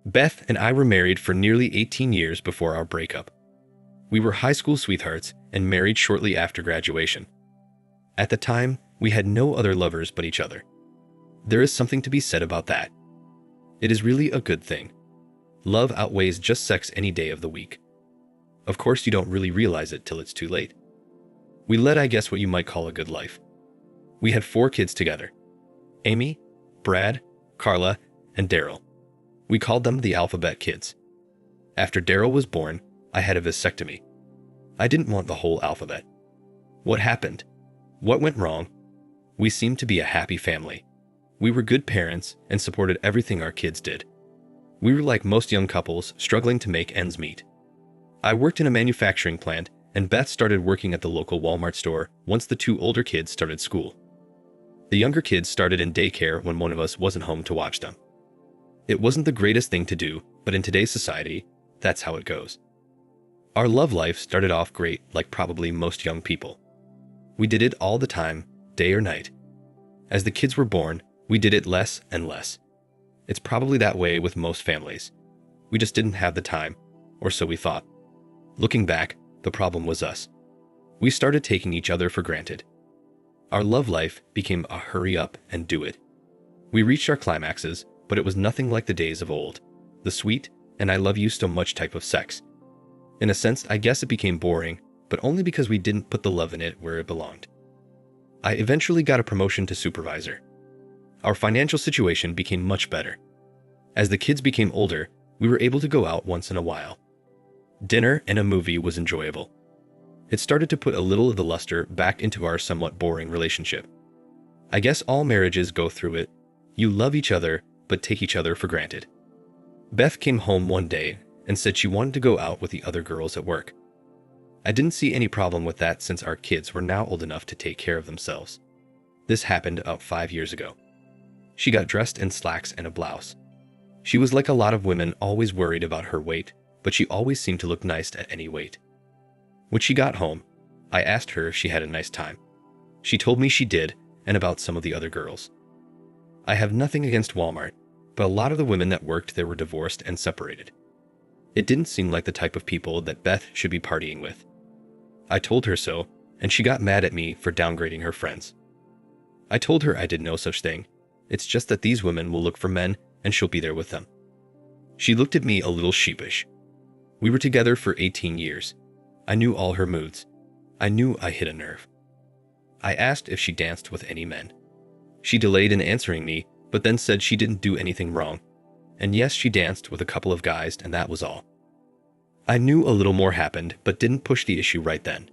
Beth and I were married for nearly 18 years before our breakup. We were high school sweethearts and married shortly after graduation. At the time, we had no other lovers but each other. There is something to be said about that. It is really a good thing. Love outweighs just sex any day of the week. Of course, you don't really realize it till it's too late. We led, I guess, what you might call a good life. We had 4 kids together: Amy, Brad, Carla, and Daryl. We called them the alphabet kids. After Daryl was born, I had a vasectomy. I didn't want the whole alphabet. What happened? What went wrong? We seemed to be a happy family. We were good parents and supported everything our kids did. We were like most young couples, struggling to make ends meet. I worked in a manufacturing plant, and Beth started working at the local Walmart store once the 2 older kids started school. The younger kids started in daycare when one of us wasn't home to watch them. It wasn't the greatest thing to do, but in today's society, that's how it goes. Our love life started off great, like probably most young people. We did it all the time, day or night. As the kids were born, we did it less and less. It's probably that way with most families. We just didn't have the time, or so we thought. Looking back, the problem was us. We started taking each other for granted. Our love life became a hurry up and do it. We reached our climaxes, but it was nothing like the days of old, the sweet and I love you so much type of sex. In a sense, I guess it became boring, but only because we didn't put the love in it where it belonged. I eventually got a promotion to supervisor. Our financial situation became much better. As the kids became older, we were able to go out once in a while. Dinner and a movie was enjoyable. It started to put a little of the luster back into our somewhat boring relationship. I guess all marriages go through it. You love each other, but take each other for granted. Beth came home one day and said she wanted to go out with the other girls at work. I didn't see any problem with that since our kids were now old enough to take care of themselves. This happened about 5 years ago. She got dressed in slacks and a blouse. She was like a lot of women, always worried about her weight, but she always seemed to look nice at any weight. When she got home, I asked her if she had a nice time. She told me she did, and about some of the other girls. I have nothing against Walmart, but a lot of the women that worked there were divorced and separated. It didn't seem like the type of people that Beth should be partying with. I told her so, and she got mad at me for downgrading her friends. I told her I did no such thing. It's just that these women will look for men, and she'll be there with them. She looked at me a little sheepish. We were together for 18 years. I knew all her moods. I knew I hit a nerve. I asked if she danced with any men. She delayed in answering me, but then said she didn't do anything wrong. And yes, she danced with a couple of guys, and that was all. I knew a little more happened, but didn't push the issue right then.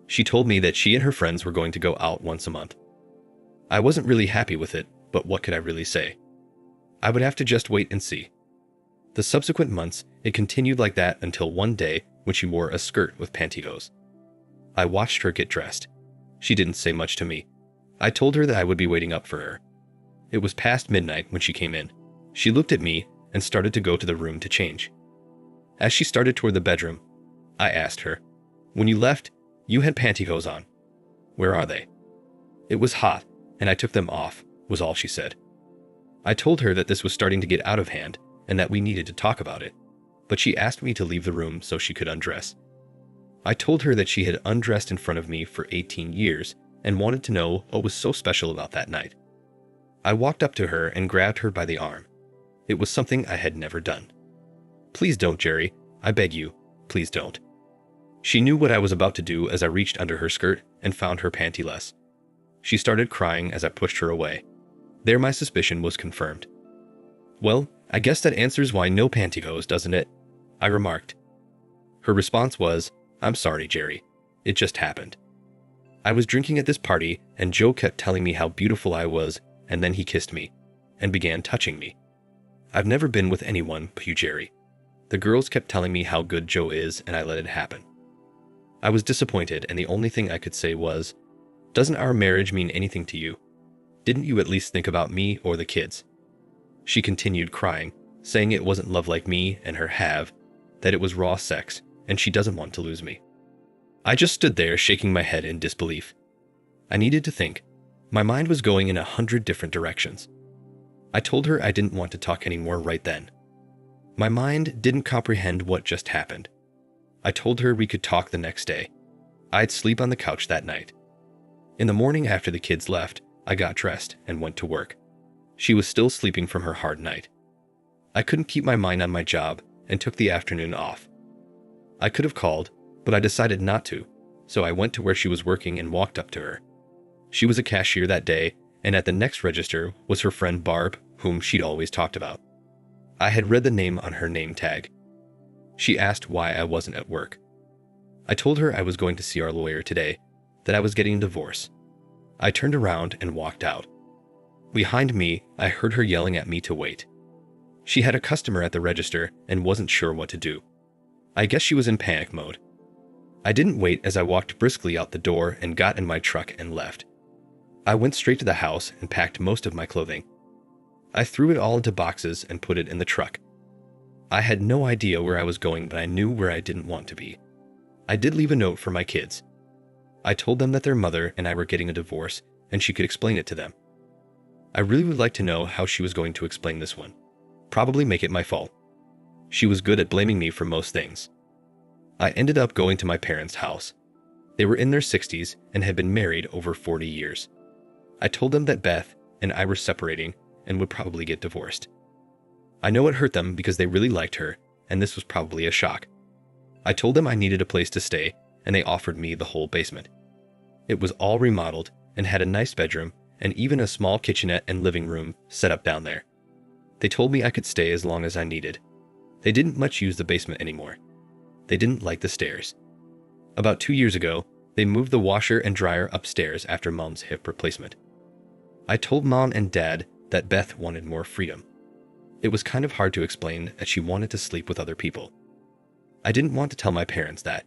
She told me that she and her friends were going to go out once a month. I wasn't really happy with it, but what could I really say? I would have to just wait and see. The subsequent months, it continued like that until one day when she wore a skirt with pantyhose. I watched her get dressed. She didn't say much to me. I told her that I would be waiting up for her. It was past midnight when she came in. She looked at me and started to go to the room to change. As she started toward the bedroom, I asked her, "When you left, you had pantyhose on. Where are they?" "It was hot, and I took them off," was all she said. I told her that this was starting to get out of hand and that we needed to talk about it, but she asked me to leave the room so she could undress. I told her that she had undressed in front of me for 18 years and wanted to know what was so special about that night. I walked up to her and grabbed her by the arm. It was something I had never done. "Please don't, Jerry. I beg you, please don't." She knew what I was about to do as I reached under her skirt and found her pantyless. She started crying as I pushed her away. There my suspicion was confirmed. "Well, I guess that answers why no pantyhose, doesn't it?" I remarked. Her response was, "I'm sorry, Jerry. It just happened. I was drinking at this party and Joe kept telling me how beautiful I was, and then he kissed me and began touching me. I've never been with anyone but you, Jerry. The girls kept telling me how good Joe is, and I let it happen." I was disappointed, and the only thing I could say was, "Doesn't our marriage mean anything to you? Didn't you at least think about me or the kids?" She continued crying, saying it wasn't love like me and her have, that it was raw sex, and she doesn't want to lose me. I just stood there shaking my head in disbelief. I needed to think. My mind was going in 100 different directions. I told her I didn't want to talk anymore right then. My mind didn't comprehend what just happened. I told her we could talk the next day. I'd sleep on the couch that night. In the morning after the kids left, I got dressed and went to work. She was still sleeping from her hard night. I couldn't keep my mind on my job and took the afternoon off. I could have called, but I decided not to, so I went to where she was working and walked up to her. She was a cashier that day, and at the next register was her friend Barb, whom she'd always talked about. I had read the name on her name tag. She asked why I wasn't at work. I told her I was going to see our lawyer today, that I was getting a divorce. I turned around and walked out. Behind me, I heard her yelling at me to wait. She had a customer at the register and wasn't sure what to do. I guess she was in panic mode. I didn't wait as I walked briskly out the door and got in my truck and left. I went straight to the house and packed most of my clothing. I threw it all into boxes and put it in the truck. I had no idea where I was going, but I knew where I didn't want to be. I did leave a note for my kids. I told them that their mother and I were getting a divorce and she could explain it to them. I really would like to know how she was going to explain this one. Probably make it my fault. She was good at blaming me for most things. I ended up going to my parents' house. They were in their 60s and had been married over 40 years. I told them that Beth and I were separating and would probably get divorced. I know it hurt them because they really liked her, and this was probably a shock. I told them I needed a place to stay, and they offered me the whole basement. It was all remodeled and had a nice bedroom and even a small kitchenette and living room set up down there. They told me I could stay as long as I needed. They didn't much use the basement anymore. They didn't like the stairs. About 2 years ago, they moved the washer and dryer upstairs after Mom's hip replacement. I told Mom and Dad that Beth wanted more freedom. It was kind of hard to explain that she wanted to sleep with other people. I didn't want to tell my parents that.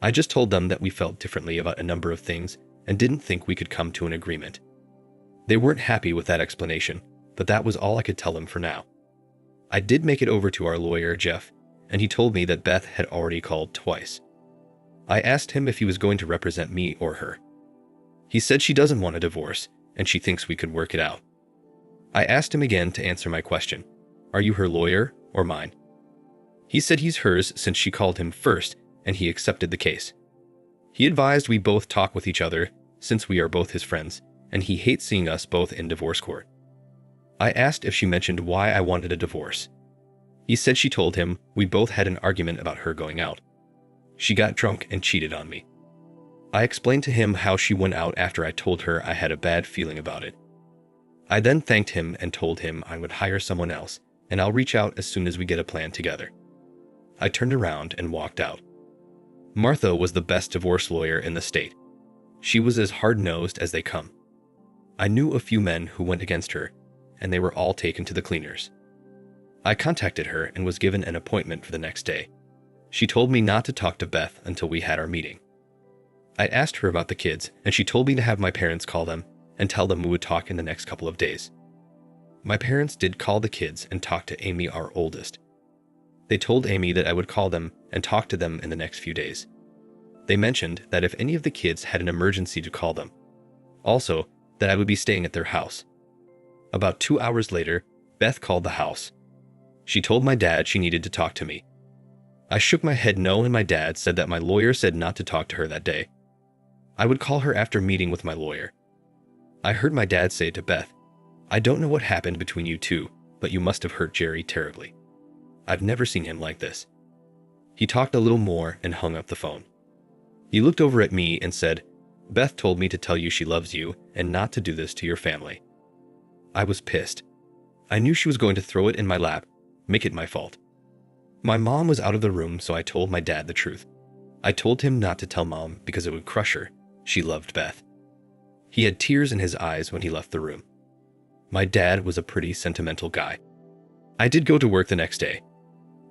I just told them that we felt differently about a number of things and didn't think we could come to an agreement. They weren't happy with that explanation, but that was all I could tell them for now. I did make it over to our lawyer, Jeff, and he told me that Beth had already called twice. I asked him if he was going to represent me or her. He said she doesn't want a divorce, and she thinks we could work it out. I asked him again to answer my question. Are you her lawyer or mine? He said he's hers since she called him first, and he accepted the case. He advised we both talk with each other since we are both his friends, and he hates seeing us both in divorce court. I asked if she mentioned why I wanted a divorce. He said she told him we both had an argument about her going out. She got drunk and cheated on me. I explained to him how she went out after I told her I had a bad feeling about it. I then thanked him and told him I would hire someone else, and I'll reach out as soon as we get a plan together. I turned around and walked out. Martha was the best divorce lawyer in the state. She was as hard-nosed as they come. I knew a few men who went against her, and they were all taken to the cleaners. I contacted her and was given an appointment for the next day. She told me not to talk to Beth until we had our meeting. I asked her about the kids, and she told me to have my parents call them and tell them we would talk in the next couple of days. My parents did call the kids and talk to Amy, our oldest. They told Amy that I would call them and talk to them in the next few days. They mentioned that if any of the kids had an emergency to call them. Also, that I would be staying at their house. About 2 hours later, Beth called the house. She told my dad she needed to talk to me. I shook my head no, and my dad said that my lawyer said not to talk to her that day. I would call her after meeting with my lawyer. I heard my dad say to Beth, I don't know what happened between you two, but you must have hurt Jerry terribly. I've never seen him like this. He talked a little more and hung up the phone. He looked over at me and said, Beth told me to tell you she loves you and not to do this to your family. I was pissed. I knew she was going to throw it in my lap, make it my fault. My mom was out of the room, so I told my dad the truth. I told him not to tell Mom because it would crush her. She loved Beth. He had tears in his eyes when he left the room. My dad was a pretty sentimental guy. I did go to work the next day.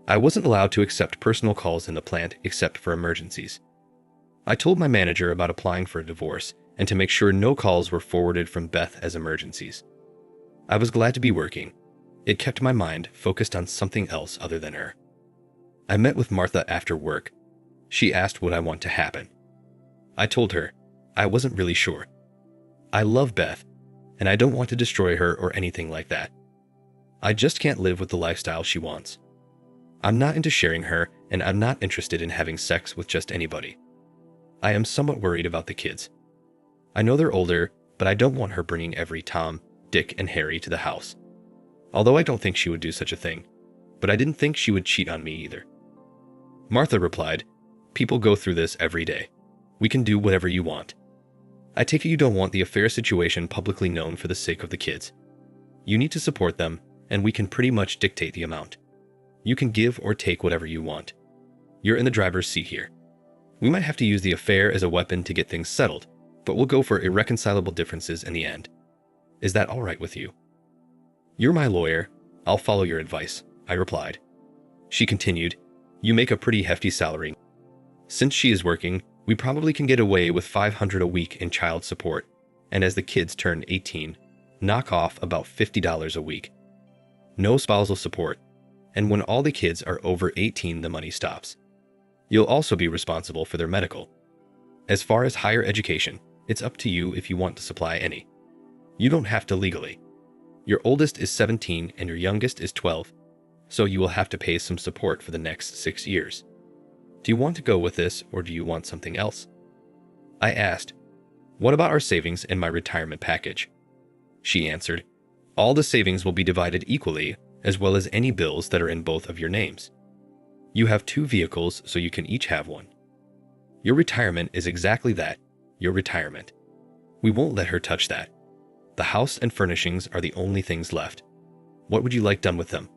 I wasn't allowed to accept personal calls in the plant except for emergencies. I told my manager about applying for a divorce and to make sure no calls were forwarded from Beth as emergencies. I was glad to be working. It kept my mind focused on something else other than her. I met with Martha after work. She asked what I want to happen. I told her I wasn't really sure. I love Beth, and I don't want to destroy her or anything like that. I just can't live with the lifestyle she wants. I'm not into sharing her, and I'm not interested in having sex with just anybody. I am somewhat worried about the kids. I know they're older, but I don't want her bringing every Tom, Dick, and Harry to the house. Although I don't think she would do such a thing, but I didn't think she would cheat on me either. Martha replied, "People go through this every day. We can do whatever you want. I take it you don't want the affair situation publicly known for the sake of the kids. You need to support them, and we can pretty much dictate the amount. You can give or take whatever you want. You're in the driver's seat here. We might have to use the affair as a weapon to get things settled, but we'll go for irreconcilable differences in the end. Is that all right with you?" "You're my lawyer. I'll follow your advice," I replied. She continued, "You make a pretty hefty salary. Since she is working, we probably can get away with $500 a week in child support, and as the kids turn 18, knock off about $50 a week. No spousal support, and when all the kids are over 18, the money stops. You'll also be responsible for their medical. As far as higher education, it's up to you if you want to supply any. You don't have to legally. Your oldest is 17 and your youngest is 12, so you will have to pay some support for the next 6 years. Do you want to go with this, or do you want something else?" I asked, "What about our savings and my retirement package?" She answered, "All the savings will be divided equally, as well as any bills that are in both of your names. You have 2 vehicles, so you can each have one. Your retirement is exactly that, your retirement. We won't let her touch that. The house and furnishings are the only things left. What would you like done with them?"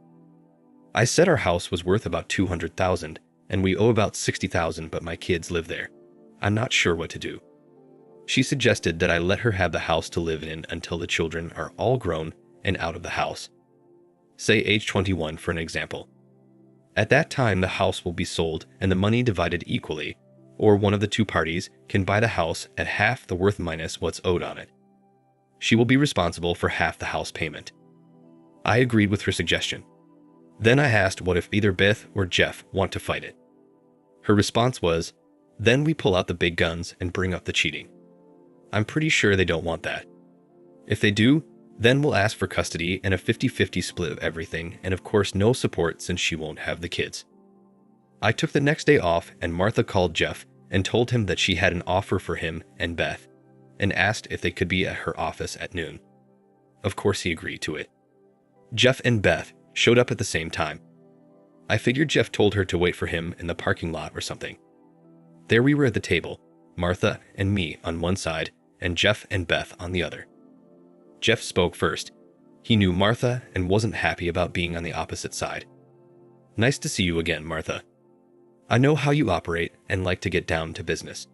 I said our house was worth about $200,000, and we owe about $60,000, but my kids live there. I'm not sure what to do. She suggested that I let her have the house to live in until the children are all grown and out of the house. Say age 21 for an example. At that time, the house will be sold and the money divided equally, or one of the 2 parties can buy the house at half the worth minus what's owed on it. She will be responsible for half the house payment. I agreed with her suggestion. Then I asked what if either Beth or Jeff want to fight it. Her response was, "Then we pull out the big guns and bring up the cheating. I'm pretty sure they don't want that. If they do, then we'll ask for custody and a 50-50 split of everything, and of course no support since she won't have the kids." I took the next day off, and Martha called Jeff and told him that she had an offer for him and Beth, and asked if they could be at her office at noon. Of course he agreed to it. Jeff and Beth showed up at the same time. I figured Jeff told her to wait for him in the parking lot or something. There we were at the table, Martha and me on one side, and Jeff and Beth on the other. Jeff spoke first. He knew Martha and wasn't happy about being on the opposite side. "Nice to see you again, Martha. I know how you operate and like to get down to business.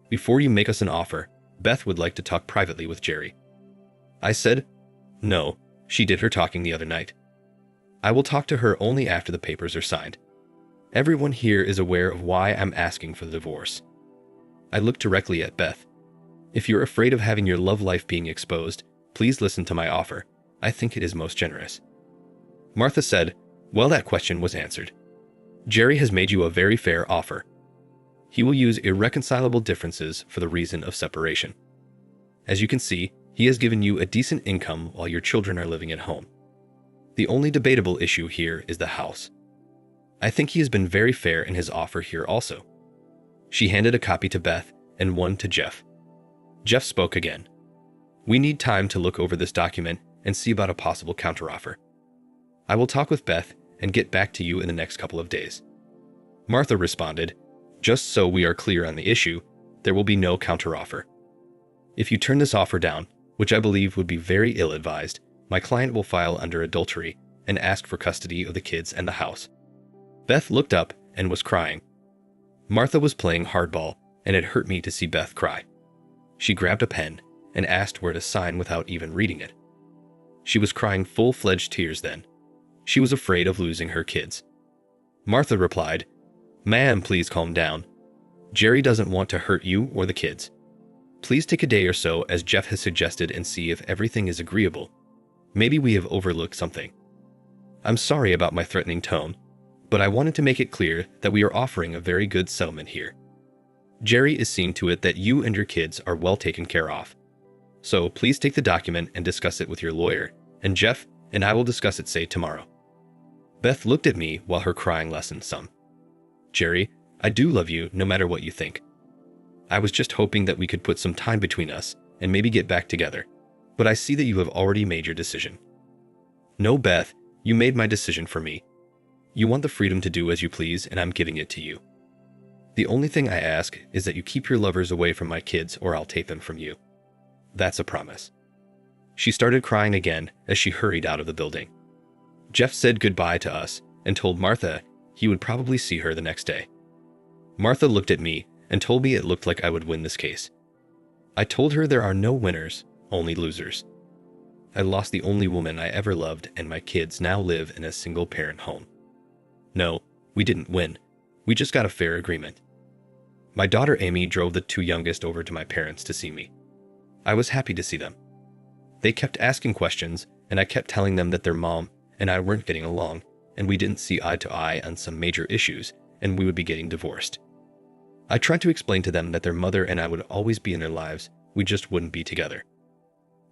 Before you make us an offer, Beth would like to talk privately with Jerry." I said, "No, she did her talking the other night. I will talk to her only after the papers are signed. Everyone here is aware of why I'm asking for the divorce." I looked directly at Beth. "If you're afraid of having your love life being exposed, please listen to my offer. I think it is most generous." Martha said, "Well, that question was answered. Jerry has made you a very fair offer. He will use irreconcilable differences for the reason of separation. As you can see, he has given you a decent income while your children are living at home. The only debatable issue here is the house. I think he has been very fair in his offer here also." She handed a copy to Beth and one to Jeff. Jeff spoke again. "We need time to look over this document and see about a possible counteroffer. I will talk with Beth and get back to you in the next couple of days." Martha responded, "Just so we are clear on the issue, there will be no counteroffer. If you turn this offer down, which I believe would be very ill-advised, my client will file under adultery and ask for custody of the kids and the house." Beth looked up and was crying. Martha was playing hardball, and it hurt me to see Beth cry. She grabbed a pen and asked where to sign without even reading it. She was crying full-fledged tears then. She was afraid of losing her kids. Martha replied, "Ma'am, please calm down. Jerry doesn't want to hurt you or the kids. Please take a day or so, as Jeff has suggested, and see if everything is agreeable. Maybe we have overlooked something. I'm sorry about my threatening tone, but I wanted to make it clear that we are offering a very good settlement here. Jerry is seeing to it that you and your kids are well taken care of. So please take the document and discuss it with your lawyer, and Jeff and I will discuss it, say, tomorrow." Beth looked at me while her crying lessened some. Jerry, I do love you no matter what you think. I was just hoping that we could put some time between us and maybe get back together, but I see that you have already made your decision. No, Beth, you made my decision for me. You want the freedom to do as you please, and I'm giving it to you. The only thing I ask is that you keep your lovers away from my kids or I'll take them from you. That's a promise. She started crying again as she hurried out of the building. Jeff said goodbye to us and told Martha he would probably see her the next day. Martha looked at me and told me it looked like I would win this case. I told her there are no winners, only losers. I lost the only woman I ever loved, and my kids now live in a single-parent home. No, we didn't win. We just got a fair agreement. My daughter Amy drove the two youngest over to my parents to see me. I was happy to see them. They kept asking questions, and I kept telling them that their mom and I weren't getting along, and we didn't see eye to eye on some major issues, and we would be getting divorced. I tried to explain to them that their mother and I would always be in their lives, we just wouldn't be together.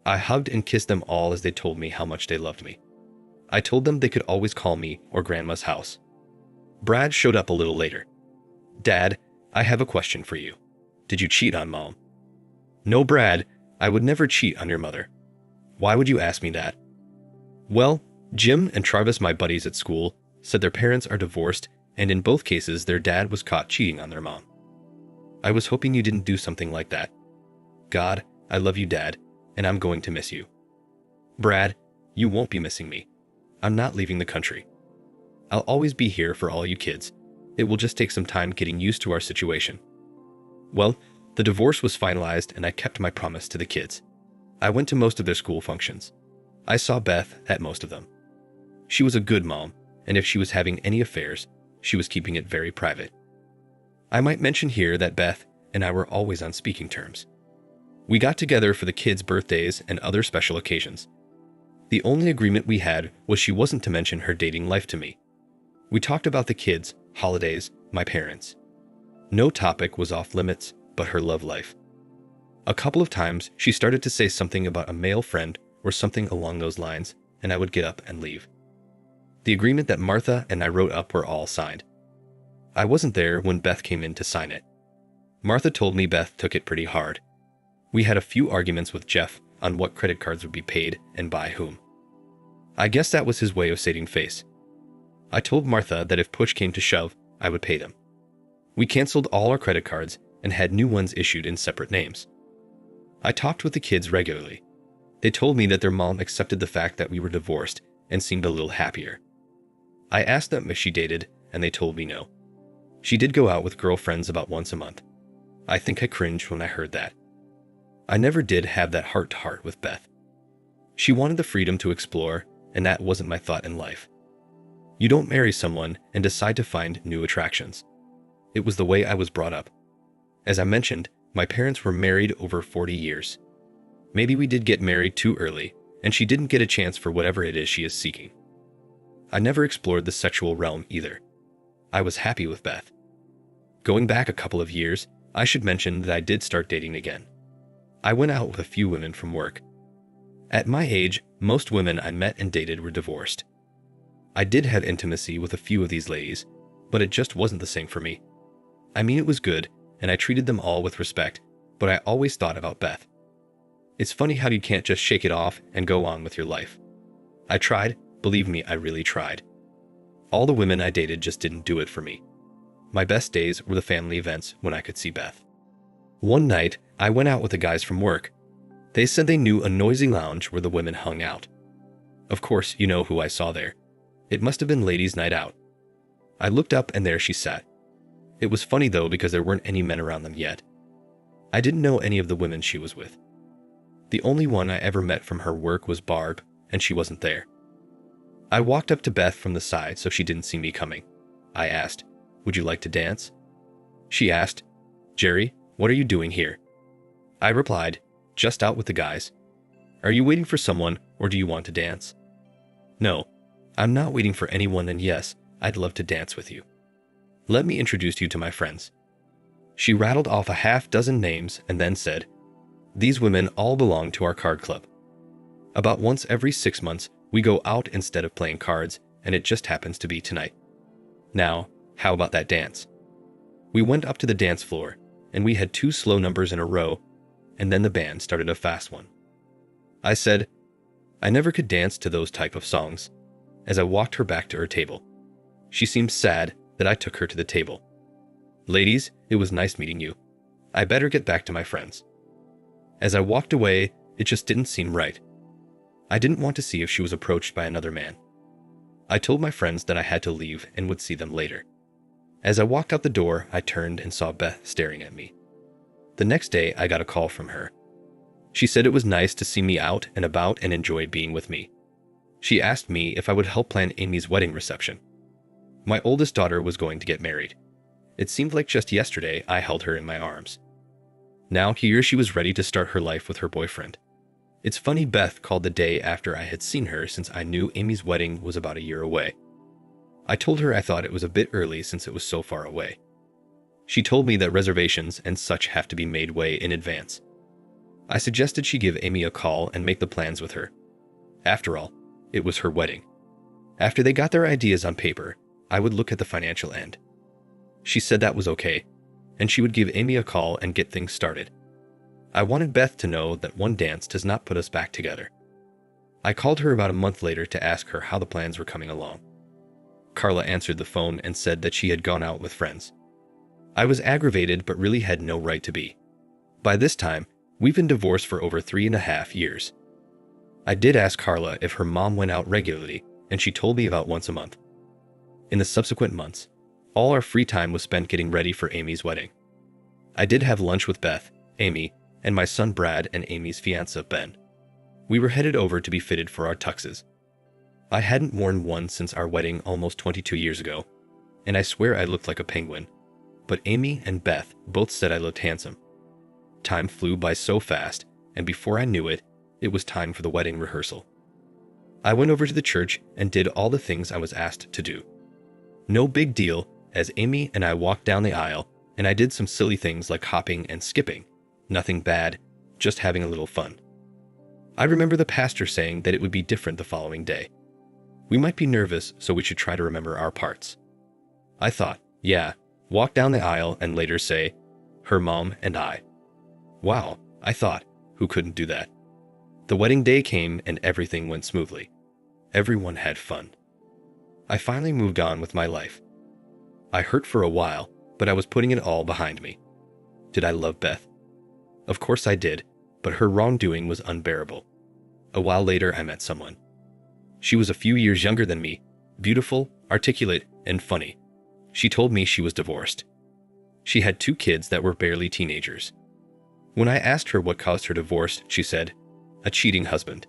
I hugged and kissed them all as they told me how much they loved me. I told them they could always call me or Grandma's house. Brad showed up a little later. Dad, I have a question for you. Did you cheat on Mom? No, Brad, I would never cheat on your mother. Why would you ask me that? Well, Jim and Travis, my buddies at school, said their parents are divorced, and in both cases their dad was caught cheating on their mom. I was hoping you didn't do something like that. God, I love you, Dad, and I'm going to miss you. Brad, you won't be missing me. I'm not leaving the country. I'll always be here for all you kids. It will just take some time getting used to our situation. Well, the divorce was finalized and I kept my promise to the kids. I went to most of their school functions. I saw Beth at most of them. She was a good mom, and if she was having any affairs, she was keeping it very private. I might mention here that Beth and I were always on speaking terms. We got together for the kids' birthdays and other special occasions. The only agreement we had was she wasn't to mention her dating life to me. We talked about the kids, holidays, my parents. No topic was off limits but her love life. A couple of times she started to say something about a male friend or something along those lines, and I would get up and leave. The agreement that Martha and I wrote up were all signed. I wasn't there when Beth came in to sign it. Martha told me Beth took it pretty hard. We had a few arguments with Jeff on what credit cards would be paid and by whom. I guess that was his way of saving face. I told Martha that if push came to shove, I would pay them. We canceled all our credit cards and had new ones issued in separate names. I talked with the kids regularly. They told me that their mom accepted the fact that we were divorced and seemed a little happier. I asked them if she dated, and they told me no. She did go out with girlfriends about once a month. I think I cringed when I heard that. I never did have that heart-to-heart with Beth. She wanted the freedom to explore, and that wasn't my thought in life. You don't marry someone and decide to find new attractions. It was the way I was brought up. As I mentioned, my parents were married over 40 years. Maybe we did get married too early, and she didn't get a chance for whatever it is she is seeking. I never explored the sexual realm either. I was happy with Beth. Going back a couple of years, I should mention that I did start dating again. I went out with a few women from work. At my age, most women I met and dated were divorced. I did have intimacy with a few of these ladies, but it just wasn't the same for me. I mean, it was good, and I treated them all with respect, but I always thought about Beth. It's funny how you can't just shake it off and go on with your life. I tried, believe me, I really tried. All the women I dated just didn't do it for me. My best days were the family events when I could see Beth. One night, I went out with the guys from work. They said they knew a noisy lounge where the women hung out. Of course, you know who I saw there. It must have been ladies' night out. I looked up and there she sat. It was funny though because there weren't any men around them yet. I didn't know any of the women she was with. The only one I ever met from her work was Barb, and she wasn't there. I walked up to Beth from the side so she didn't see me coming. I asked, "Would you like to dance?" She asked, "Jerry, what are you doing here?" I replied, "Just out with the guys." "Are you waiting for someone, or do you want to dance?" "No, I'm not waiting for anyone, and yes, I'd love to dance with you. Let me introduce you to my friends." She rattled off a half-dozen names and then said, "These women all belong to our card club. About once every 6 months, we go out instead of playing cards, and it just happens to be tonight. Now, how about that dance? We went up to the dance floor, and we had 2 slow numbers in a row, and then the band started a fast one. I said, I never could dance to those type of songs, as I walked her back to her table. She seemed sad that I took her to the table. Ladies, it was nice meeting you. I better get back to my friends. As I walked away, it just didn't seem right. I didn't want to see if she was approached by another man. I told my friends that I had to leave and would see them later. As I walked out the door, I turned and saw Beth staring at me. The next day, I got a call from her. She said it was nice to see me out and about and enjoyed being with me. She asked me if I would help plan Amy's wedding reception. My oldest daughter was going to get married. It seemed like just yesterday I held her in my arms. Now here she was ready to start her life with her boyfriend. It's funny Beth called the day after I had seen her since I knew Amy's wedding was about a year away. I told her I thought it was a bit early since it was so far away. She told me that reservations and such have to be made way in advance. I suggested she give Amy a call and make the plans with her. After all, it was her wedding. After they got their ideas on paper, I would look at the financial end. She said that was okay, and she would give Amy a call and get things started. I wanted Beth to know that one dance does not put us back together. I called her about a month later to ask her how the plans were coming along. Carla answered the phone and said that she had gone out with friends. I was aggravated but really had no right to be. By this time, we've been divorced for over 3.5 years. I did ask Carla if her mom went out regularly, and she told me about once a month. In the subsequent months, all our free time was spent getting ready for Amy's wedding. I did have lunch with Beth, Amy, and my son Brad and Amy's fiancé Ben. We were headed over to be fitted for our tuxes. I hadn't worn one since our wedding almost 22 years ago, and I swear I looked like a penguin, but Amy and Beth both said I looked handsome. Time flew by so fast, and before I knew it, it was time for the wedding rehearsal. I went over to the church and did all the things I was asked to do. No big deal, as Amy and I walked down the aisle, and I did some silly things like hopping and skipping. Nothing bad, just having a little fun. I remember the pastor saying that it would be different the following day. We might be nervous, so we should try to remember our parts. I thought, yeah, walk down the aisle and later say, her mom and I. Wow, I thought, who couldn't do that? The wedding day came and everything went smoothly. Everyone had fun. I finally moved on with my life. I hurt for a while, but I was putting it all behind me. Did I love Beth? Of course I did, but her wrongdoing was unbearable. A while later, I met someone. She was a few years younger than me, beautiful, articulate, and funny. She told me she was divorced. She had 2 kids that were barely teenagers. When I asked her what caused her divorce, she said, a cheating husband.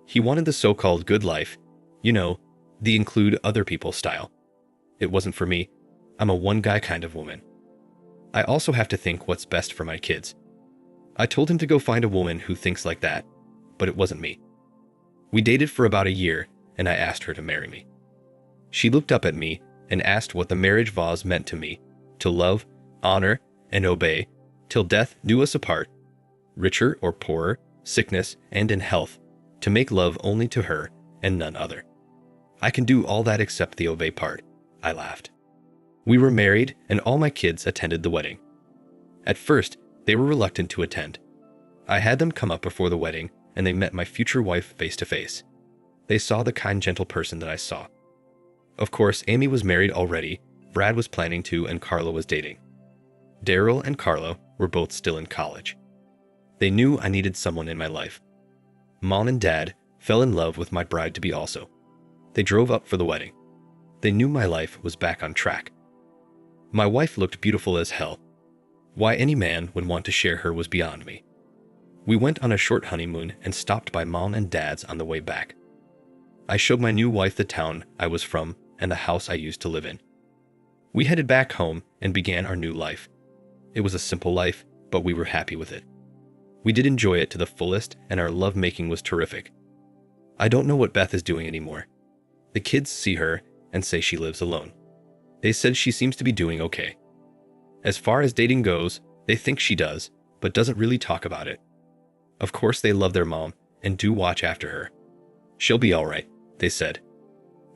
He wanted the so-called good life, you know, the include other people style. It wasn't for me. I'm a one-guy kind of woman. I also have to think what's best for my kids. I told him to go find a woman who thinks like that, but it wasn't me. We dated for about a year, and I asked her to marry me. She looked up at me and asked what the marriage vows meant to me, to love, honor, and obey, till death do us apart, richer or poorer, sickness and in health, to make love only to her and none other. I can do all that except the obey part, I laughed. We were married, and all my kids attended the wedding. At first, they were reluctant to attend. I had them come up before the wedding, and they met my future wife face to face. They saw the kind, gentle person that I saw. Of course, Amy was married already, Brad was planning to, and Carla was dating. Daryl and Carla were both still in college. They knew I needed someone in my life. Mom and Dad fell in love with my bride-to-be also. They drove up for the wedding. They knew my life was back on track. My wife looked beautiful as hell. Why any man would want to share her was beyond me. We went on a short honeymoon and stopped by Mom and Dad's on the way back. I showed my new wife the town I was from and the house I used to live in. We headed back home and began our new life. It was a simple life, but we were happy with it. We did enjoy it to the fullest, and our lovemaking was terrific. I don't know what Beth is doing anymore. The kids see her and say she lives alone. They said she seems to be doing okay. As far as dating goes, they think she does, but doesn't really talk about it. Of course they love their mom and do watch after her. She'll be all right, they said.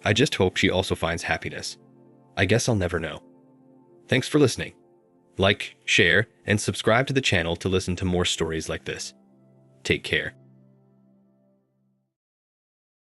I just hope she also finds happiness. I guess I'll never know. Thanks for listening. Like, share, and subscribe to the channel to listen to more stories like this. Take care.